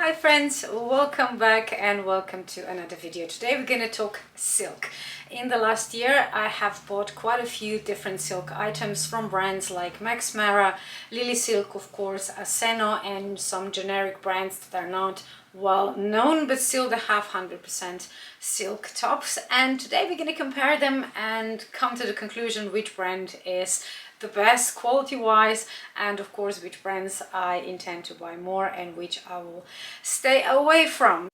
Hi friends, welcome back and welcome to another video. Today we're gonna talk silk. In the last year I have bought quite a few different silk items from brands like Max Mara, Lilysilk, of course, Aseno, and some generic brands that are not well known but still they have 100% silk tops. And today we're gonna compare them and come to the conclusion which brand is the best quality wise, and of course which brands I intend to buy more and which I will stay away from.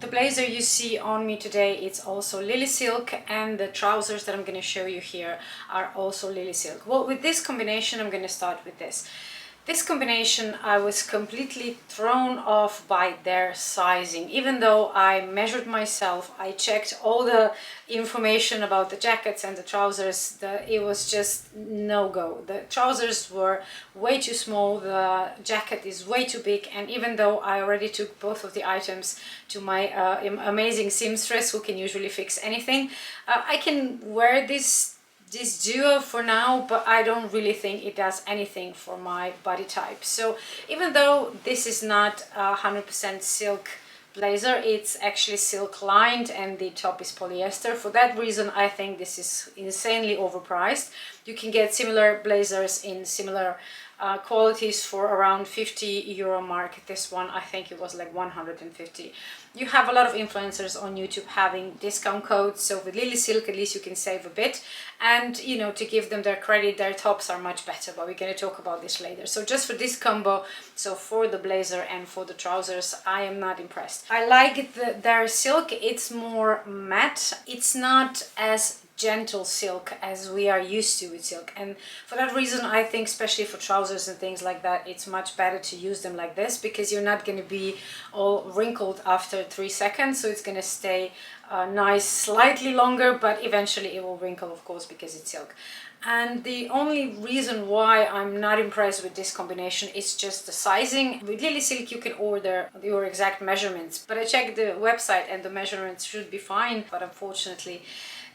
The blazer you see on me today, it's also Lilysilk, and the trousers that I'm going to show you here are also Lilysilk. Well, with this combination, I'm going to start with this. This combination, I was completely thrown off by their sizing. Even though I measured myself, I checked all the information about the jackets and the trousers, it was just no-go. The trousers were way too small, the jacket is way too big, and even though I already took both of the items to my amazing seamstress who can usually fix anything, I can wear this duo for now, but I don't really think it does anything for my body type. So even though this is not 100% silk blazer, it's actually silk lined and the top is polyester. For that reason, I think this is insanely overpriced. You can get similar blazers in similar qualities for around 50 euro mark. This one, I think it was like 150. You have a lot of influencers on YouTube having discount codes, so with Lilysilk at least you can save a bit, and you know, to give them their credit, their tops are much better, but we're going to talk about this later. So just for this combo, so for the blazer and for the trousers, I am not impressed. I like their silk, it's more matte, it's not as gentle silk as we are used to with silk, and for that reason I think especially for trousers and things like that, it's much better to use them like this, because you're not going to be all wrinkled after 3 seconds, so it's going to stay nice slightly longer, but eventually it will wrinkle, of course, because it's silk. And the only reason why I'm not impressed with this combination is just the sizing. With Lilysilk you can order your exact measurements, but I checked the website and the measurements should be fine, but unfortunately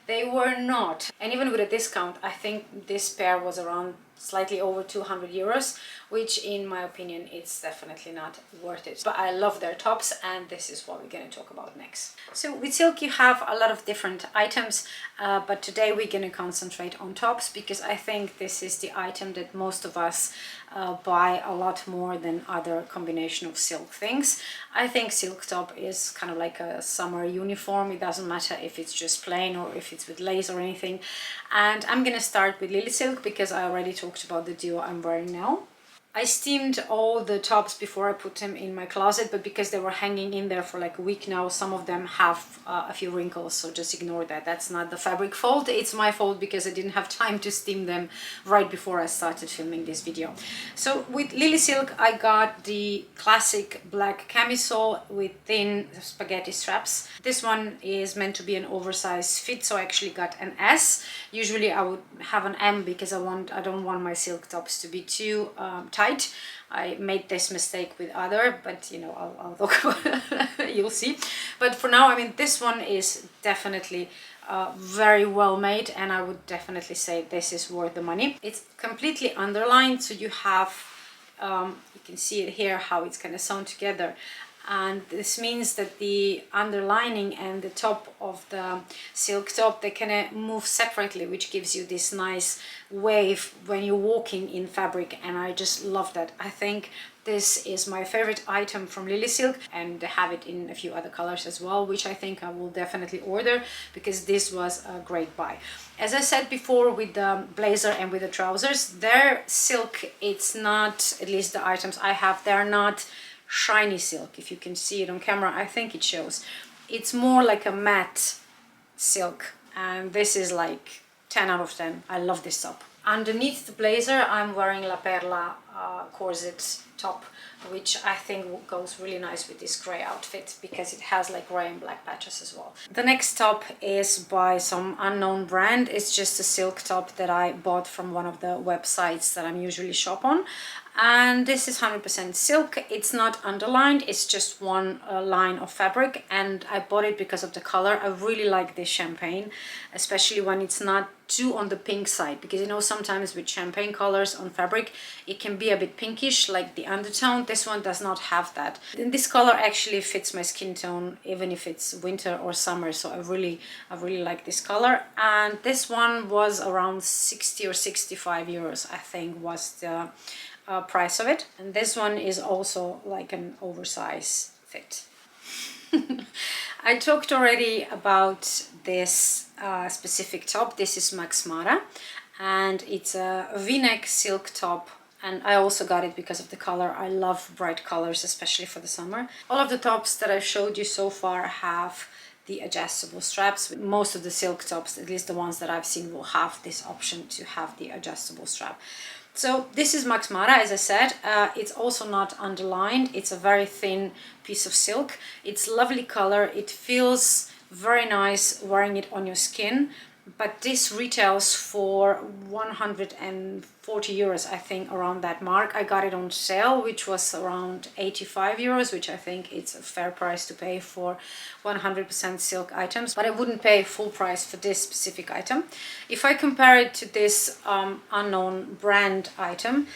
they were not. And even with a discount, I think this pair was around slightly over 200 euros, which in my opinion, it's definitely not worth it. But I love their tops, and this is what we're going to talk about next. So with silk you have a lot of different items, but today we're going to concentrate on tops, because I think this is the item that most of us buy a lot more than other combination of silk things. I think silk top is kind of like a summer uniform. It doesn't matter if it's just plain or if it's with lace or anything. And I'm going to start with Lilysilk because I already talked about the duo I'm wearing now. I steamed all the tops before I put them in my closet, but because they were hanging in there for like a week now, some of them have a few wrinkles, so just ignore that. That's not the fabric fault, it's my fault because I didn't have time to steam them right before I started filming this video. So with Lilysilk I got the classic black camisole with thin spaghetti straps. This one is meant to be an oversized fit, so I actually got an S. Usually I would have an M because I don't want my silk tops to be too tight. I made this mistake with other, but you know, I'll talk about it. You'll see. But for now, I mean, this one is definitely very well made, and I would definitely say this is worth the money. It's completely underlined, so you have you can see it here how it's kind of sewn together. And this means that the underlining and the top of the silk top, they kind of move separately, which gives you this nice wave when you're walking in fabric, and I just love that. I think this is my favorite item from Lilysilk, and they have it in a few other colors as well, which I think I will definitely order because this was a great buy. As I said before with the blazer and with the trousers, their silk, it's not, at least the items I have, they're not shiny silk. If you can see it on camera, I think it shows. It's more like a matte silk, and this is like 10 out of 10. I love this top. Underneath the blazer I'm wearing La Perla corset top which I think goes really nice with this gray outfit because it has like gray and black patches as well. The next top is by some unknown brand. It's just a silk top that I bought from one of the websites that I'm usually shop on. And this is 100% silk. It's not underlined, it's just one line of fabric, and I bought it because of the color. I really like this champagne, especially when it's not too on the pink side, because you know sometimes with champagne colors on fabric it can be a bit pinkish like the undertone. This one does not have that, and this color actually fits my skin tone even if it's winter or summer, so I really like this color. And this one was around 60 or 65 euros I think was the price of it. And this one is also like an oversized fit. I talked already about this specific top. This is Max Mara, and it's a v-neck silk top, and I also got it because of the color. I love bright colors, especially for the summer. All of the tops that I've showed you so far have the adjustable straps. Most of the silk tops, at least the ones that I've seen, will have this option to have the adjustable strap. So this is Max Mara, as I said. It's also not underlined. It's a very thin piece of silk. It's lovely color. It feels very nice wearing it on your skin. But this retails for 140 euros, I think, around that mark. I got it on sale, which was around 85 euros, which I think it's a fair price to pay for 100% silk items. But I wouldn't pay full price for this specific item. If I compare it to this unknown brand item,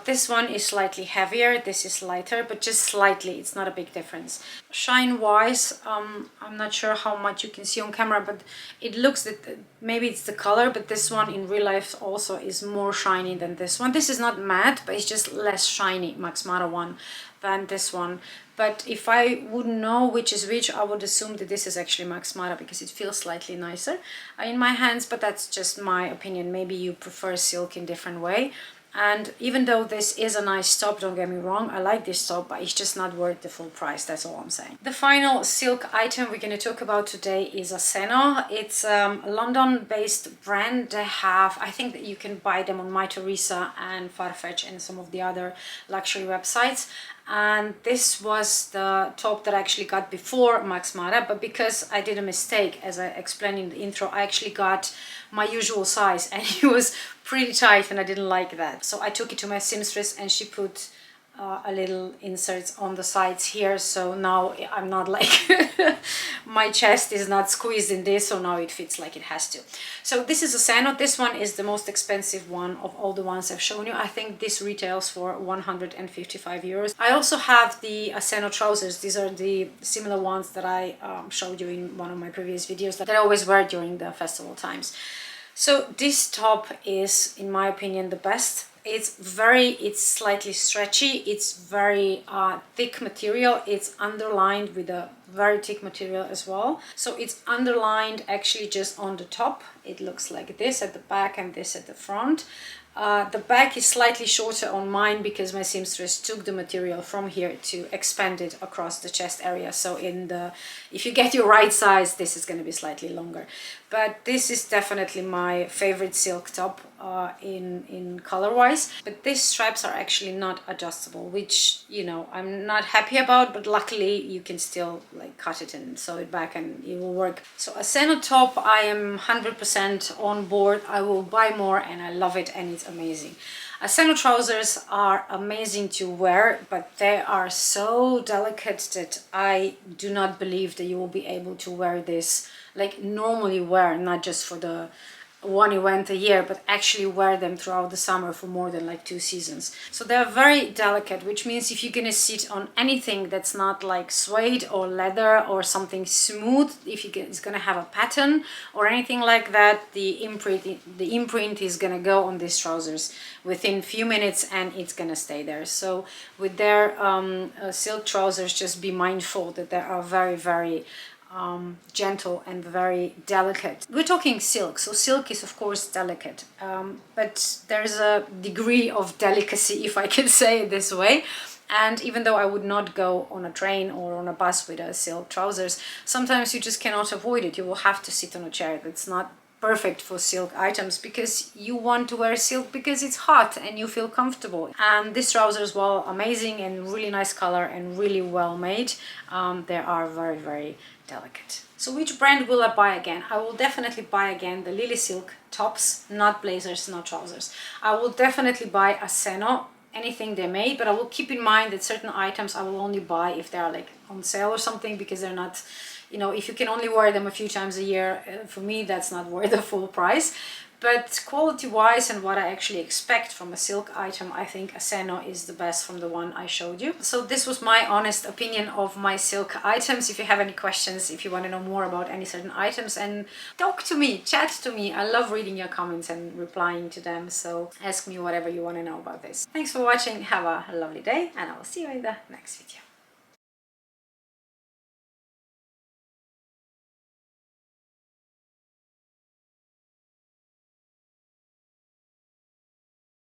this one is slightly heavier, this is lighter, but just slightly, it's not a big difference. Shine wise, I'm not sure how much you can see on camera, but it looks that maybe it's the color, but this one in real life also is more shiny than this one. This is not matte, but it's just less shiny, Max Mara one, than this one. But if I wouldn't know which is which, I would assume that this is actually Max Mara because it feels slightly nicer in my hands, but that's just my opinion. Maybe you prefer silk in different way. And even though this is a nice top, don't get me wrong, I like this top, but it's just not worth the full price, that's all I'm saying. The final silk item we're going to talk about today is Aseno. It's a London-based brand. They have, I think that you can buy them on My Theresa and Farfetch and some of the other luxury websites. And this was the top that I actually got before Max Mara, but because I did a mistake, as I explained in the intro, I actually got my usual size and it was pretty tight and I didn't like that. So I took it to my seamstress and she put a little inserts on the sides here, so now I'm not like my chest is not squeezed in this, so now it fits like it has to. So this is Aseno. This one is the most expensive one of all the ones I've shown you. I think this retails for 155 euros. I also have the Aseno trousers. These are the similar ones that I showed you in one of my previous videos that I always wear during the festival times. So this top is, in my opinion, the best. It's slightly stretchy, it's very thick material, it's underlined with a very thick material as well. So it's underlined actually just on the top. It looks like this at the back and this at the front. The back is slightly shorter on mine because my seamstress took the material from here to expand it across the chest area. So if you get your right size, this is going to be slightly longer. But this is definitely my favorite silk top in color-wise. But these straps are actually not adjustable, which, you know, I'm not happy about, but luckily you can still like cut it and sew it back and it will work. So Aseno top, I am 100% on board. I will buy more and I love it and it's amazing. Aseno trousers are amazing to wear, but they are so delicate that I do not believe that you will be able to wear this like normally wear, not just for the one event a year, but actually wear them throughout the summer for more than like 2 seasons. So they're very delicate, which means if you're gonna sit on anything that's not like suede or leather or something smooth, if it's gonna have a pattern or anything like that, the imprint is gonna go on these trousers within few minutes and it's gonna stay there. So with their silk trousers, just be mindful that they are very, very gentle and very delicate. We're talking silk, so silk is of course delicate, but there's a degree of delicacy, if I can say it this way. And even though I would not go on a train or on a bus with a silk trousers, sometimes you just cannot avoid it. You will have to sit on a chair. That's not perfect for silk items, because you want to wear silk because it's hot and you feel comfortable. And this trouser as well, amazing and really nice color and really well made. They are very, very delicate. So which brand will I buy again? I will definitely buy again the Lilysilk tops, not blazers, not trousers. I will definitely buy Aseno, anything they made, but I will keep in mind that certain items I will only buy if they are like on sale or something, because they're not, you know, if you can only wear them a few times a year, for me that's not worth the full price. But quality wise and what I actually expect from a silk item, I think Aseno is the best from the one I showed you. So this was my honest opinion of my silk items. If you have any questions, if you want to know more about any certain items, and talk to me, chat to me. I love reading your comments and replying to them. So ask me whatever you want to know about this. Thanks for watching. Have a lovely day, and I will see you in the next video.